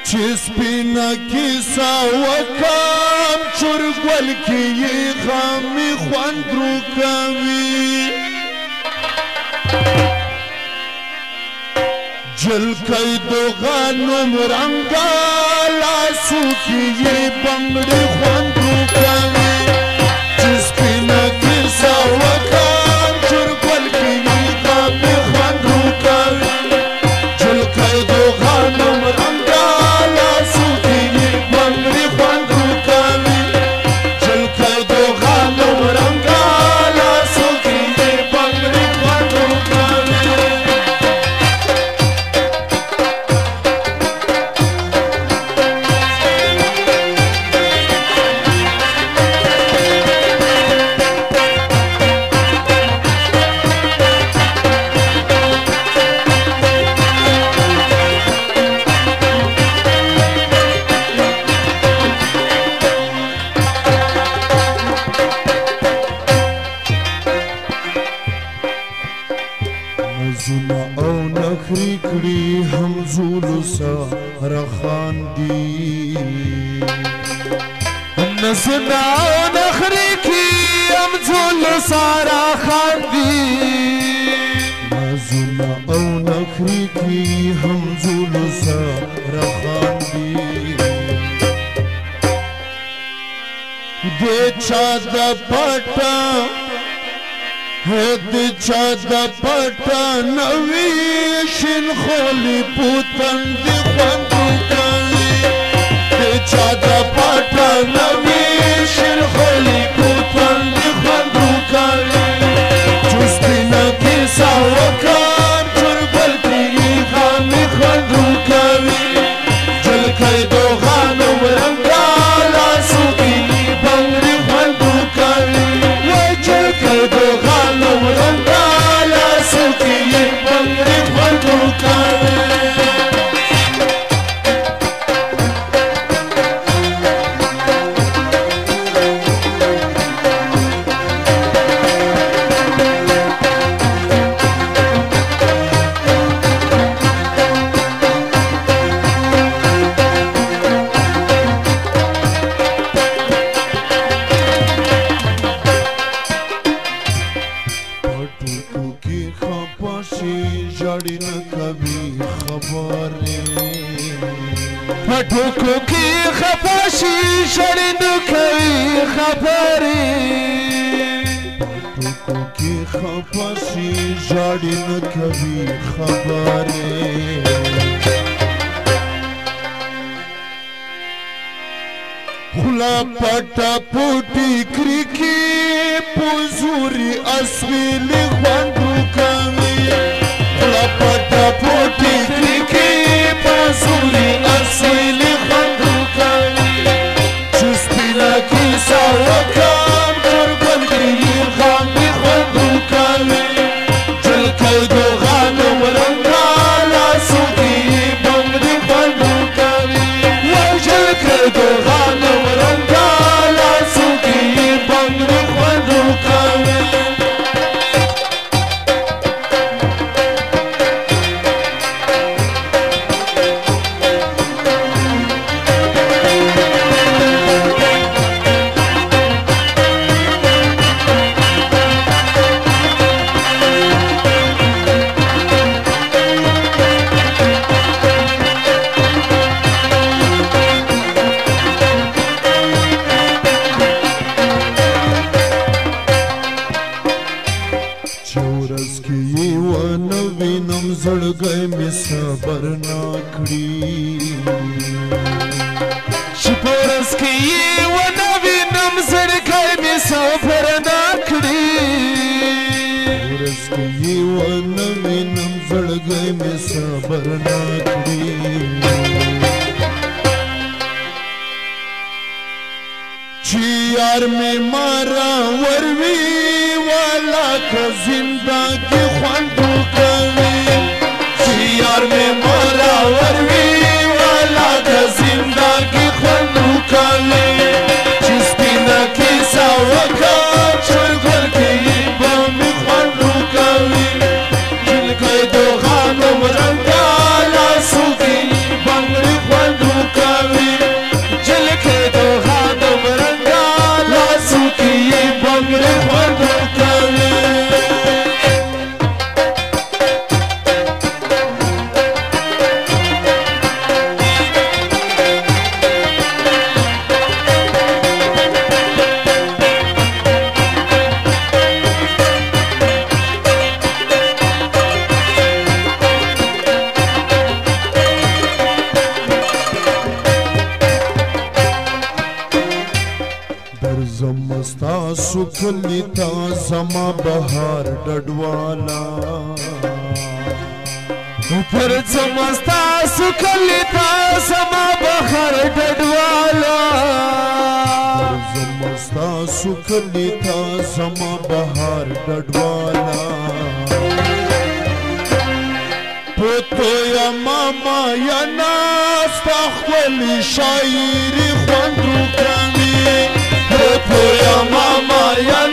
چې سپینه کیسه وکم چرګول کې یې غمې خوند روکوي جلکۍ د غنم رنګه لاسو کې یې بنګړې خوند روکوي چې سپینه کیسه وکم چرګول کې یې غمې خوند روکوي جلکۍ د غنم رنګه نظونه او نخرې کړي همزولو سره خاندي نظونه او نخرې کړي همزولو سره خاندي نظونه او نخرې کړي همزولو سره خاندي د چا د پټه د چا د پټه نوي شین خولي پوتند خوند روکوي د چا د پټه نوي شین خولي پوتند خوند روکوي چې سپینه کیسه وکم چرګل کې یې غمې خوند روکوي جلکۍ د غنم رنګه لاسو کې یې بنګړې خوند روکوي وای جلکۍ د پټوکو کې خفاشي ژړې نه کوي خبرې پټوکو کې خفاشي ژړې نه کوي خبرې خوله پټه پوټې کرکې په زوري اسویلې خوند روکوي خوله پټه پوټې کرکې په زوري اسویلې خوند روکوي چې سپینه کیسه وکم چرګل کې یې غمې خوند روکوي جلکۍ د غنم رنګه لاسو کې یې بنګړې خوند روکوي وای جلکۍ د غنم رنګه لاسو کې یې بنګړې خوند روکوي زړګی مې صبر نه کړي چې په ورځ کې یې ونه وینم زړګی مې صبر نه کړي په ورځ کې یې ونه وینم زړګی مې صبر نه کړي چې یار مې مارا وروي والا که زندګي خوند وکوي یار میں مولا وروی والا دا زندگی خوند روکوي چې سپینه کیسه وکم چرګل کې یې بمې خوند روکوي جلکۍ د غنم رنګه لاسو کې یې بنګړې خوند روکوي سکلی تا زما بهار ډډوالا پرڅم ستاسو کلی تا زما بهار ډډوالا پرڅم ستاسو کلی تا زما بهار ډډوالا پتو یا ماما یا ناستا خپل شاعري خوند وکړي پتو یا ماما یا